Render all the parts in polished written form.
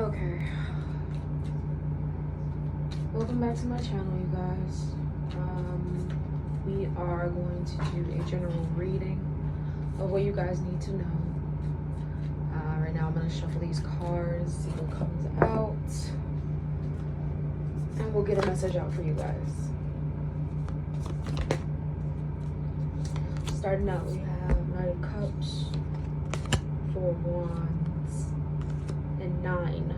Okay. Welcome back to my channel, you guys. We are going to do a general reading of what you guys need to know. Right now I'm going to shuffle these cards, see what comes out, and we'll get a message out for you guys. Starting out, we have Knight of Cups, Four of Wands, and Nine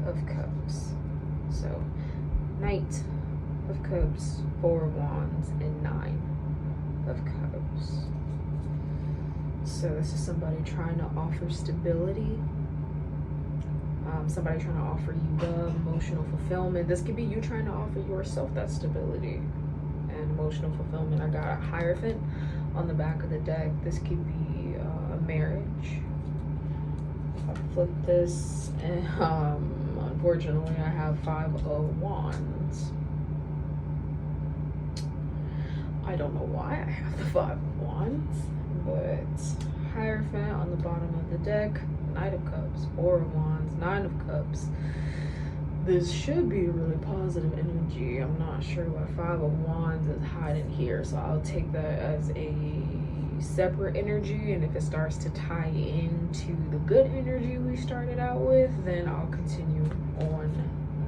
of Cups. So, Knight of Cups, Four of Wands, and Nine of Cups. So this is somebody trying to offer stability. Somebody trying to offer you love, emotional fulfillment. This could be you trying to offer yourself that stability and emotional fulfillment. I got a Hierophant on the back of the deck. This could be a marriage. If I flip this, and unfortunately I have Five of Wands. I don't know why I have the Five of Wands, but Hierophant on the bottom of the deck, Knight of Cups, Four of Wands, Nine of Cups. This should be really positive energy. I'm not sure what Five of Wands is hiding here, so I'll take that as a separate energy, and if it starts to tie into the good energy we started out with, then I'll continue on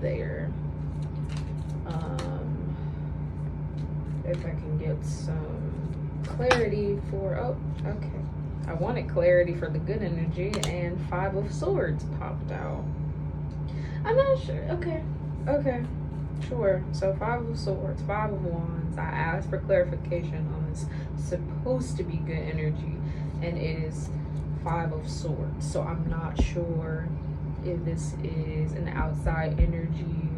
there. If I can get some clarity for, oh, okay. I wanted clarity for the good energy, and Five of Swords popped out. I'm not sure. Okay, sure. So Five of Swords, Five of Wands. I asked for clarification on this supposed to be good energy, and it is Five of Swords. So I'm not sure if this is an outside energy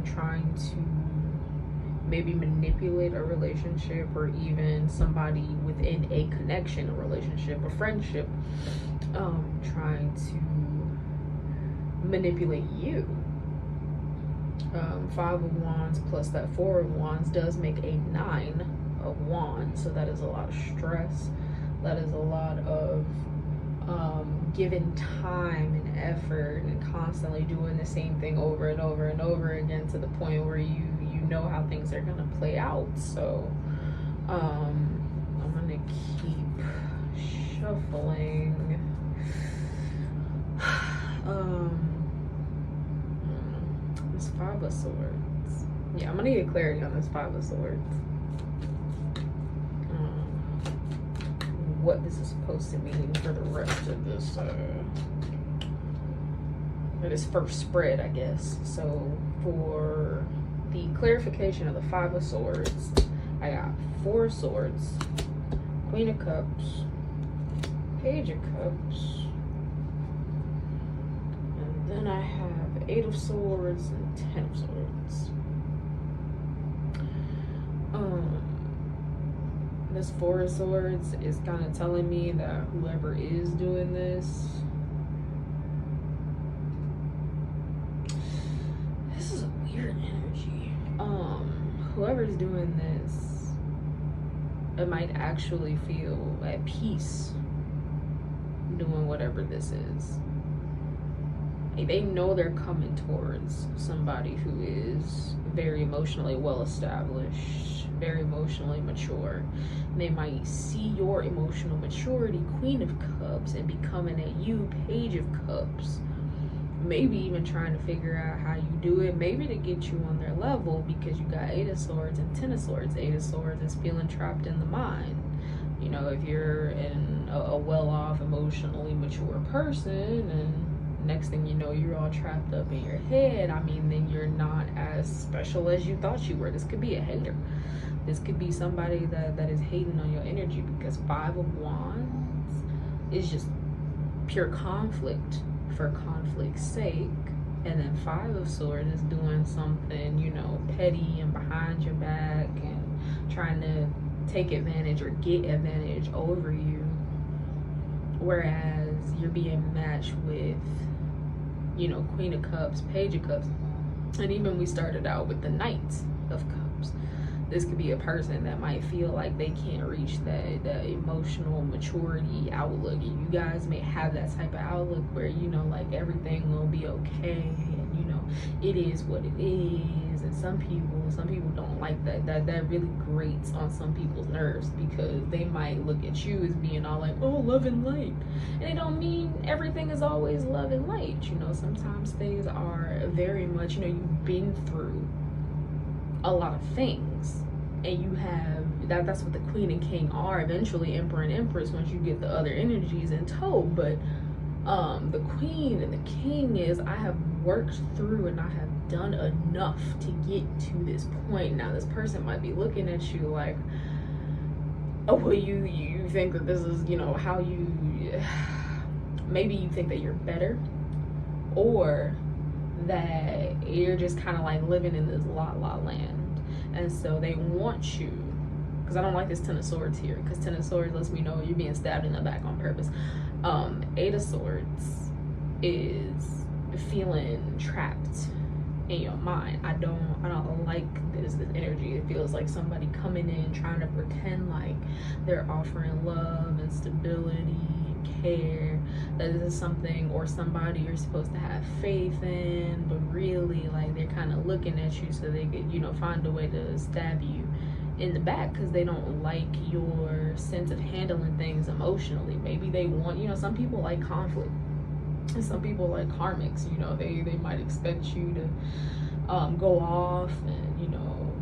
trying to maybe manipulate a relationship, or even somebody within a connection, a relationship, a friendship, trying to manipulate you. Five of Wands plus that Four of Wands does make a Nine of Wands, so that is a lot of stress. That is a lot of giving time and effort and constantly doing the same thing over and over and over again, to the point where you know how things are gonna play out. So I'm gonna keep shuffling. This Five of Swords. Yeah, I'm gonna get clarity on this Five of Swords. What this is supposed to mean for the rest of this first spread, I guess. So for the clarification of the Five of Swords, I got Four of Swords, Queen of Cups, Page of Cups, and then I have Eight of Swords and Ten of Swords. This Four of Swords is kind of telling me that whoever is doing this, this is a weird energy. Whoever's doing this, it might actually feel at peace doing whatever this is. They know they're coming towards somebody who is very emotionally well established, very emotionally mature. They might see your emotional maturity, Queen of Cups, and be coming at you, Page of Cups. Maybe even trying to figure out how you do it, maybe to get you on their level, because you got Eight of Swords and Ten of Swords. Eight of Swords is feeling trapped in the mind. You know, if you're a well-off, emotionally mature person, and next thing you know, you're all trapped up in your head, I mean, then you're not as special as you thought you were. This could be a hater. This could be somebody that is hating on your energy, because Five of Wands is just pure conflict for conflict's sake. And then Five of Swords is doing something, you know, petty and behind your back and trying to take advantage or get advantage over you. Whereas you're being matched with, you know, Queen of Cups, Page of Cups, and even we started out with the Knight of Cups. this could be a person that might feel like they can't reach that emotional maturity outlook. And you guys may have that type of outlook where, you know, like everything will be okay, and, you know, it is what it is. And some people don't like that really grates on some people's nerves, because they might look at you as being all like, oh, love and light, and it don't mean everything is always love and light. You know, sometimes things are very much, you know, you've been through a lot of things, and you have that's what the queen and king are eventually, emperor and empress, once you get the other energies in tow. But the queen and the king is, I have worked through and I have done enough to get to this point. Now this person might be looking at you like, oh, well, you think that this is, you know, how you, maybe you think that you're better, or that you're just kind of like living in this la land. And so they want you, because I don't like this 10 of swords here, because 10 of swords lets me know you're being stabbed in the back on purpose. 8 of swords is feeling trapped in your mind. I don't like this energy. It feels like somebody coming in trying to pretend like they're offering love and stability and care, that this is something or somebody you're supposed to have faith in, but really like they're kind of looking at you so they could, you know, find a way to stab you in the back, because they don't like your sense of handling things emotionally. Maybe they want, you know, some people like conflict, and some people like karmics. You know, they might expect you to go off and, you know,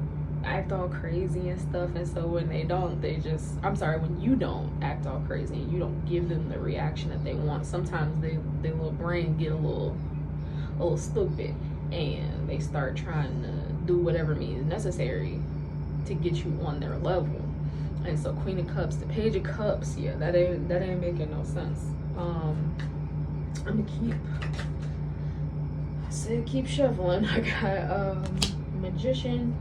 act all crazy and stuff. And so when they don't, when you don't act all crazy and you don't give them the reaction that they want, sometimes their little brain get a little stupid, and they start trying to do whatever means necessary to get you on their level. And so Queen of Cups, the Page of Cups, yeah, that ain't making no sense. I'm gonna keep shuffling. I got Magician,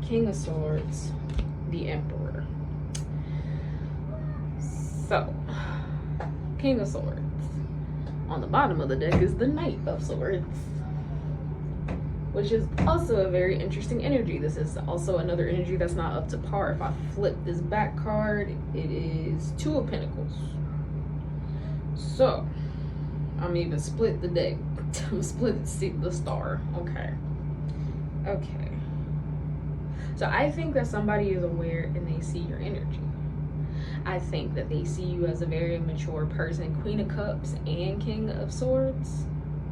King of Swords, the Emperor. So King of Swords, on the bottom of the deck is the Knight of Swords, which is also a very interesting energy. This is also another energy that's not up to par. If I flip this back card, it is 2 of Pentacles. So I'm even split the deck. I'm split the star. Okay. So I think that somebody is aware and they see your energy. I think that they see you as a very mature person. Queen of Cups and King of Swords.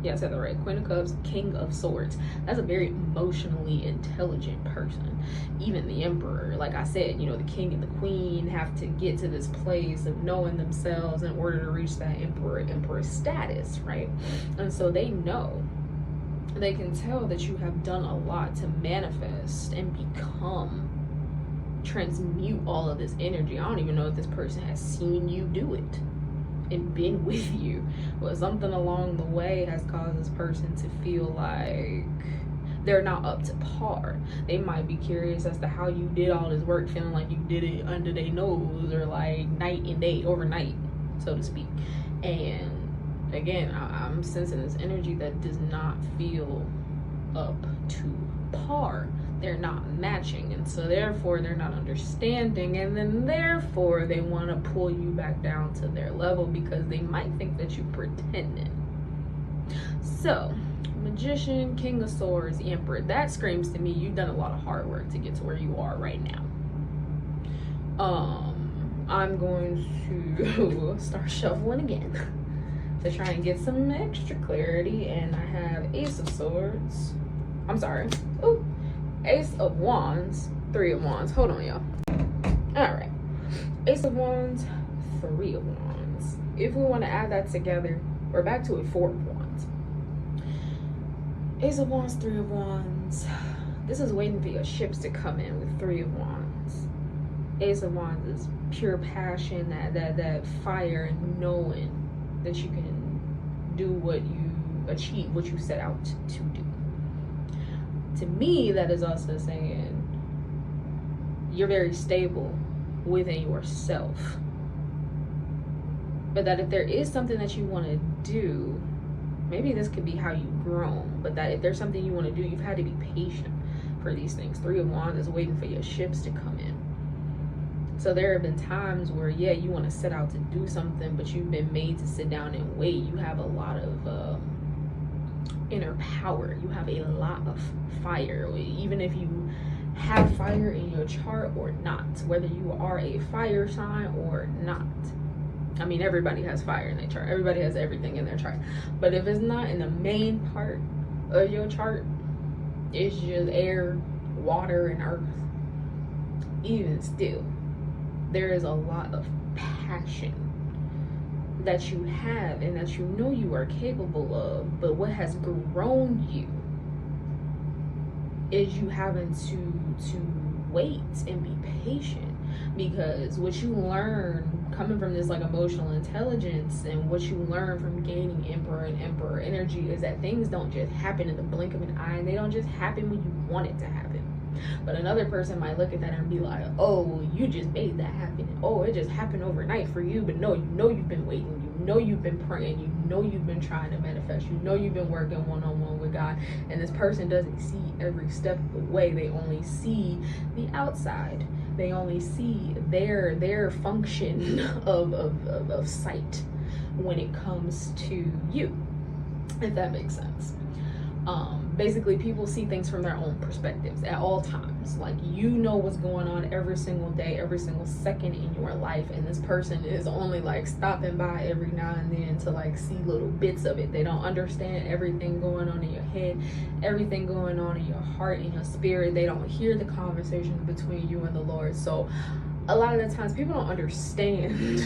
Yeah, I said that right. Queen of Cups, King of Swords. That's a very emotionally intelligent person. Even the Emperor, like I said, you know, the King and the Queen have to get to this place of knowing themselves in order to reach that Emperor status, right? And so they know, they can tell that you have done a lot to manifest and transmute all of this energy. I don't even know if this person has seen you do it and been with you, but something along the way has caused this person to feel like they're not up to par. They might be curious as to how you did all this work, feeling like you did it under their nose, or like night and day, overnight, so to speak. And again, I'm sensing this energy that does not feel up to par. They're not matching, and so therefore they're not understanding, and then therefore they want to pull you back down to their level because they might think that you pretended. So Magician, King of Swords, Emperor, that screams to me you've done a lot of hard work to get to where you are right now. I'm going to start shuffling again to try and get some extra clarity, and I have Ace of Swords, Ace of Wands, 3 of Wands. Hold on, y'all. All right, Ace of Wands, 3 of Wands. If we want to add that together, we're back to a 4 of Wands. Ace of Wands, 3 of Wands. This is waiting for your ships to come in with 3 of Wands. Ace of Wands is pure passion, that fire, and knowing that you can do what you achieve, what you set out to do. To me, that is also saying you're very stable within yourself, but that if there is something that you want to do, maybe this could be how you've grown, but that if there's something you want to do, you've had to be patient. for these things. 3 of Wands is waiting for your ships to come in. So there have been times where, yeah, you want to set out to do something, but you've been made to sit down and wait. You have a lot of inner power. You have a lot of fire. Even if you have fire in your chart or not, whether you are a fire sign or not. I mean, everybody has fire in their chart. Everybody has everything in their chart. But if it's not in the main part of your chart, it's just air, water, and earth. Even still, there is a lot of passion that you have and that you know you are capable of, but what has grown you is you having to wait and be patient, because what you learn coming from this like emotional intelligence and what you learn from gaining emperor and emperor energy is that things don't just happen in the blink of an eye, and they don't just happen when you want it to happen. But another person might look at that and be like, oh, you just made that happen. Oh, it just happened overnight for you. But no, you know you've been waiting. You know you've been praying. You know you've been trying to manifest. You know you've been working one-on-one with God. And this person doesn't see every step of the way. They only see the outside. They only see their function of sight when it comes to you, if that makes sense. Basically, people see things from their own perspectives at all times. Like, you know what's going on every single day, every single second in your life, and this person is only like stopping by every now and then to like see little bits of it. They don't understand everything going on in your head, everything going on in your heart and your spirit. They don't hear the conversation between you and the Lord. So a lot of the times people don't understand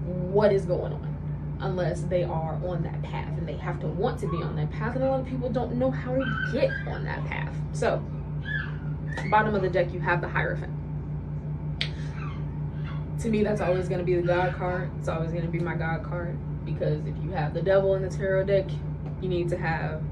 what is going on unless they are on that path, and they have to want to be on that path, and a lot of people don't know how to get on that path. So bottom of the deck, you have the Hierophant. To me, that's always going to be the God card. It's always going to be my God card, because if you have the Devil in the tarot deck, you need to have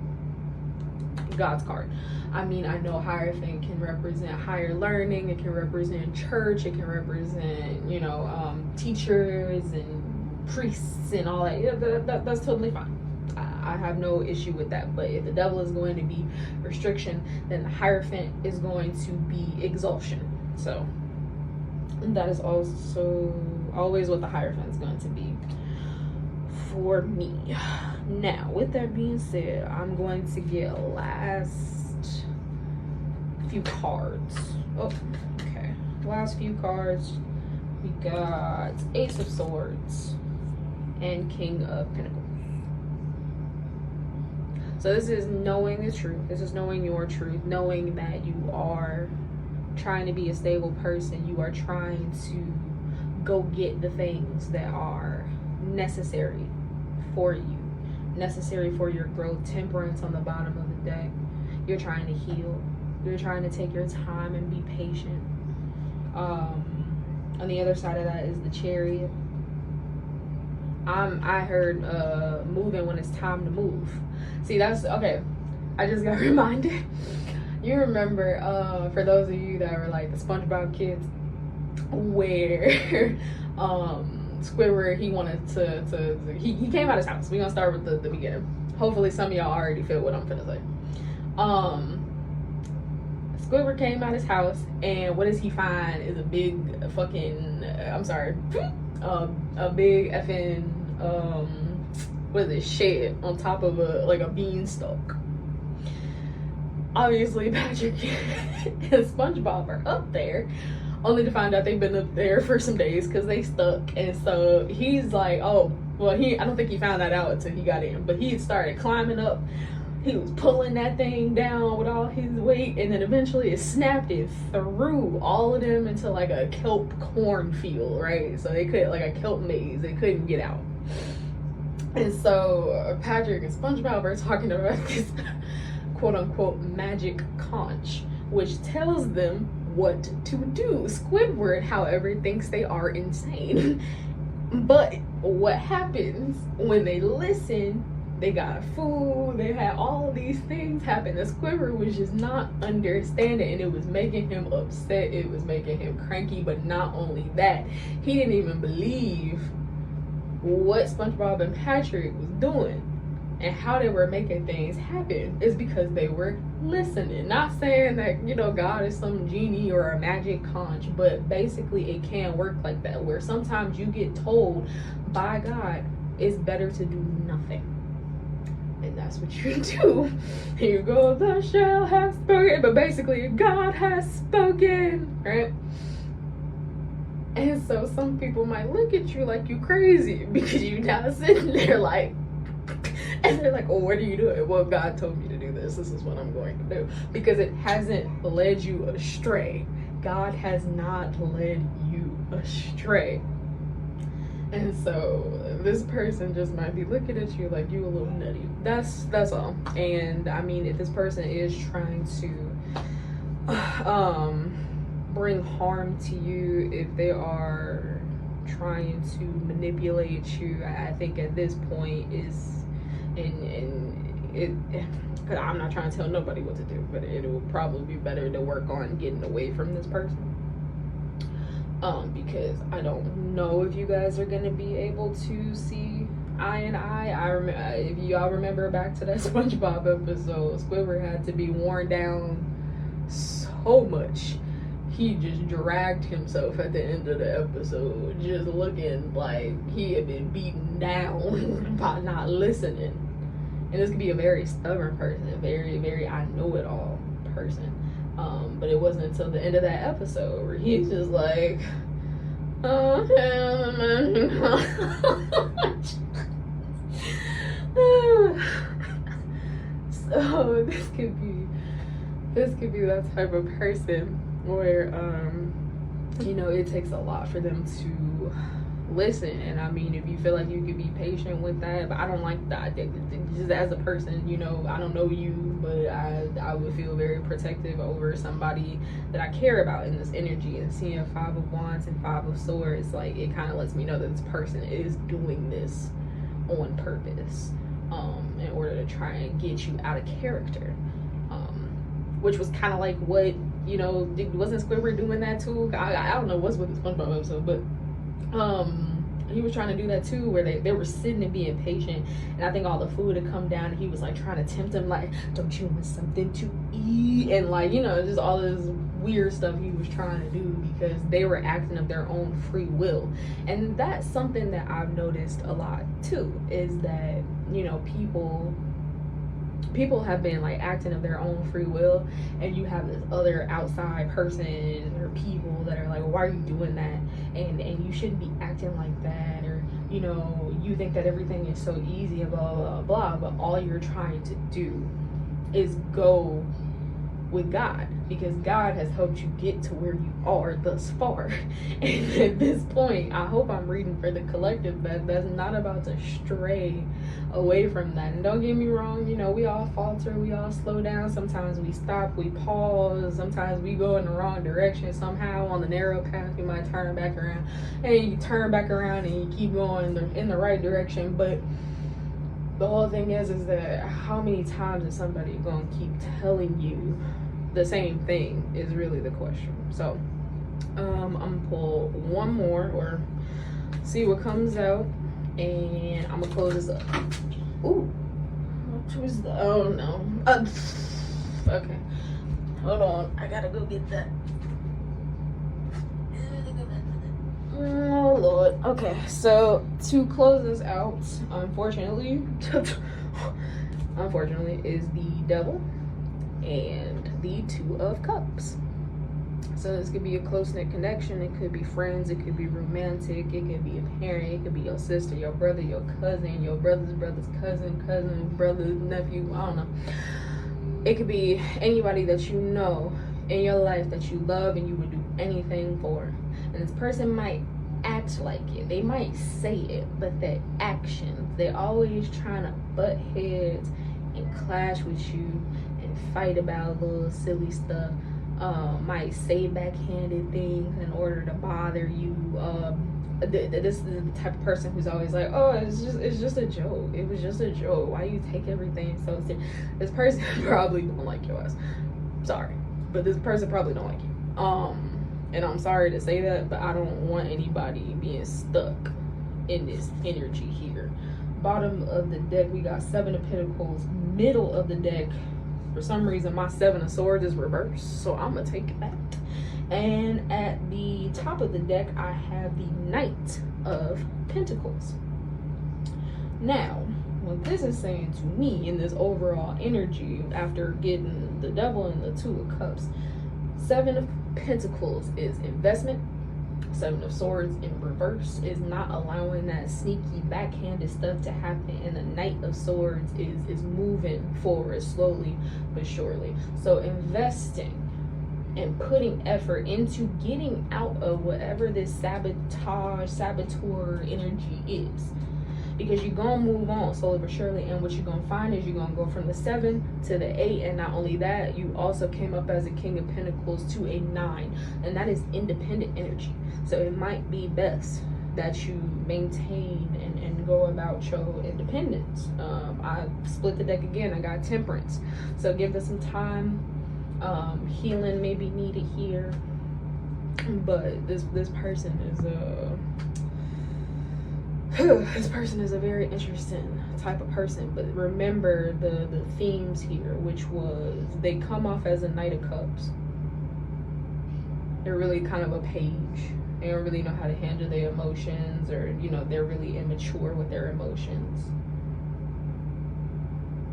God's card. I mean, I know Hierophant can represent higher learning, it can represent church, it can represent, you know, teachers and priests and all that. Yeah, that's totally fine. I have no issue with that. But if the Devil is going to be restriction, then the Hierophant is going to be exaltation. So that is also always what the Hierophant is going to be for me. Now, with that being said, I'm going to get last few cards. Oh, okay. Last few cards. We got Ace of Swords and King of Pentacles. So this is knowing the truth. This is knowing your truth, knowing that you are trying to be a stable person. You are trying to go get the things that are necessary for you, necessary for your growth. Temperance on the bottom of the deck. You're trying to heal. You're trying to take your time and be patient. On the other side of that is the Chariot. I heard moving when it's time to move. See, that's okay. I just got reminded. You remember, for those of you that were like the SpongeBob kids, where Squidward, he wanted to he came out of his house. We're gonna start with the beginning. Hopefully some of y'all already feel what I'm finna say. Squidward came out of his house, and what does he find is a big fucking a big effing what is it, shed on top of a beanstalk. Obviously Patrick and SpongeBob are up there, only to find out they've been up there for some days because they stuck. And so he's like, oh well, I don't think he found that out until he got in, but he started climbing up. He was pulling that thing down with all his weight, and then eventually it snapped it through all of them into like a kelp cornfield, right? So they could, like a kelp maze, they couldn't get out. And so Patrick and SpongeBob are talking about this quote unquote magic conch, which tells them what to do. Squidward, however, thinks they are insane. But what happens when they listen? They got food, they had all of these things happen. The Squidward was just not understanding, and it was making him upset, it was making him cranky. But not only that, he didn't even believe what SpongeBob and Patrick was doing. and how they were making things happen is because they were listening. Not saying that, you know, God is some genie or a magic conch, but basically it can work like that, where sometimes you get told by God it's better to do nothing. And that's what you do. You go, thou shalt have spoken, but basically God has spoken, right? And so some people might look at you like you crazy because you're not sitting there like, and they're like, oh, what are you doing? Well, God told me to do this. This is what I'm going to do. Because it hasn't led you astray. God has not led you astray. And so this person just might be looking at you like you a little nutty. That's all. And I mean, if this person is trying to bring harm to you, if they are trying to manipulate you, I think at this point is, cause I'm not trying to tell nobody what to do, but it will probably be better to work on getting away from this person. Because I don't know if you guys are gonna be able to see eye and eye. I remember, if y'all remember back to that SpongeBob episode, Squidward had to be worn down so much. He just dragged himself at the end of the episode, just looking like he had been beaten down by not listening. And this could be a very stubborn person, a very, very I know it all person. But it wasn't until the end of that episode where he's just like, oh, so this could be that type of person where you know, it takes a lot for them to listen. And I mean, if you feel like you could be patient with that, but I don't like that. Just as a person, you know, I don't know you, but I would feel very protective over somebody that I care about in this energy. And seeing 5 of Wands and 5 of Swords, like, it kind of lets me know that this person is doing this on purpose, in order to try and get you out of character, which was kind of like what, you know, wasn't Squidward doing that too? I don't know what's with the SpongeBob episode, but he was trying to do that too, where they were sitting and being patient, and I think all the food had come down, and he was like trying to tempt him, like, don't you want something to eat? And like, you know, just all this weird stuff he was trying to do because they were acting of their own free will. And that's something that I've noticed a lot too, is that, you know, people have been like acting of their own free will, and you have this other outside person or people that are like, well, why are you doing that? And you shouldn't be acting like that, or, you know, you think that everything is so easy and blah blah blah, but all you're trying to do is go with God, because God has helped you get to where you are thus far. And at this point, I hope I'm reading for the collective that's not about to stray away from that. And don't get me wrong, you know, we all falter, we all slow down, sometimes we stop, we pause, sometimes we go in the wrong direction. Somehow on the narrow path we might turn back around, and you turn back around and you keep going in the right direction. But the whole thing is that how many times is somebody gonna keep telling you the same thing is really the question. So I'm gonna pull one more, or see what comes out, and I'm gonna close this up. Ooh, what was the, oh no, okay, hold on, I gotta go get that. Oh Lord. Okay, so to close this out, unfortunately is the Devil and the 2 of Cups. So this could be a close-knit connection, it could be friends, it could be romantic, it could be a parent, it could be your sister, your brother, your cousin, your brother's brother's cousin, brother, nephew, I don't know. It could be anybody that you know in your life that you love and you would do anything for. And this person might act like it, they might say it, but their actions, they're always trying to butt heads and clash with you and fight about little silly stuff. Might say backhanded things in order to bother you. This is the type of person who's always like, oh, it's just a joke, it was just a joke, why you take everything so serious? This person probably don't like your ass, sorry, but this person probably don't like you. And I'm sorry to say that, but I don't want anybody being stuck in this energy here. bottom of the deck, we got 7 of Pentacles. Middle of the deck, for some reason, my 7 of Swords is reversed, so I'm gonna take that. And at the top of the deck, I have the Knight of Pentacles. Now, what this is saying to me in this overall energy, after getting the Devil and the 2 of Cups, 7 of Pentacles is investment. 7 of Swords in reverse is not allowing that sneaky backhanded stuff to happen, and the Knight of Swords is moving forward slowly but surely. So investing and putting effort into getting out of whatever this saboteur energy is, because you're gonna move on slowly but surely. And what you're gonna find is you're gonna go from the 7 to the 8, and not only that, you also came up as a King of Pentacles to a 9, and that is independent energy. So it might be best that you maintain and go about your independence. I split the deck again. I got Temperance, so give this some time. Healing may be needed here, but this person is this person is a very interesting type of person. But remember the themes here, which was they come off as a Knight of Cups. They're really kind of a page. They don't really know how to handle their emotions, or they're really immature with their emotions.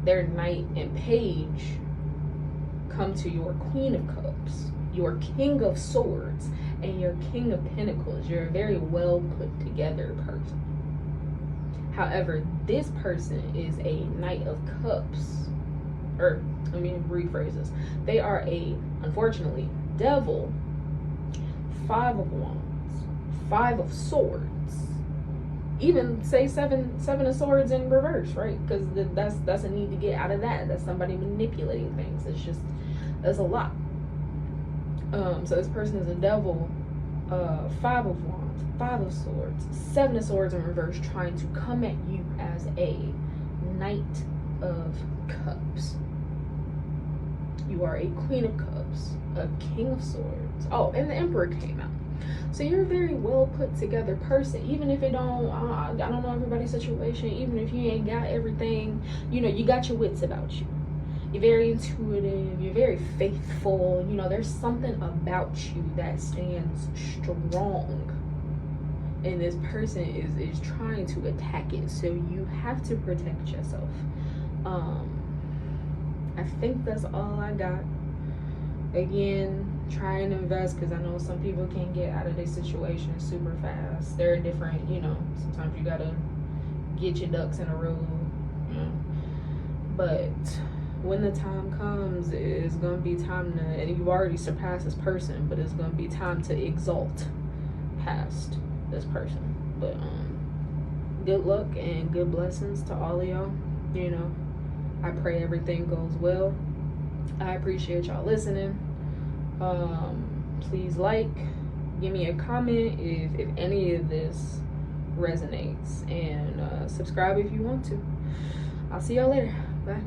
Their Knight and Page come to your Queen of Cups, your King of Swords, and your King of Pentacles. You're a very well put together person. However, this person is a Knight of Cups, or let me rephrase this. They are unfortunately, Devil, 5 of Wands, 5 of Swords, even say 7 of Swords in reverse, right? Because that's a need to get out of that. That's somebody manipulating things. That's a lot. So this person is a Devil, 5 of Wands, 5 of Swords, 7 of Swords in reverse, trying to come at you as a Knight of Cups. You are a Queen of Cups, a King of Swords. Oh, and the Emperor came out. So you're a very well put together person. Even if it don't, I don't know everybody's situation. Even if you ain't got everything, you got your wits about you. You're very intuitive. You're very faithful. There's something about you that stands strong. And this person is trying to attack it. So you have to protect yourself. I think that's all I got. Again, try and invest, because I know some people can't get out of their situation super fast. There are different, sometimes you gotta get your ducks in a row. But when the time comes, it's gonna be time to, and you've already surpassed this person, but it's gonna be time to exalt past this person. But good luck and good blessings to all of y'all. I pray everything goes well. I appreciate y'all listening. Please give me a comment if any of this resonates, and subscribe if you want to. I'll see y'all later. Bye.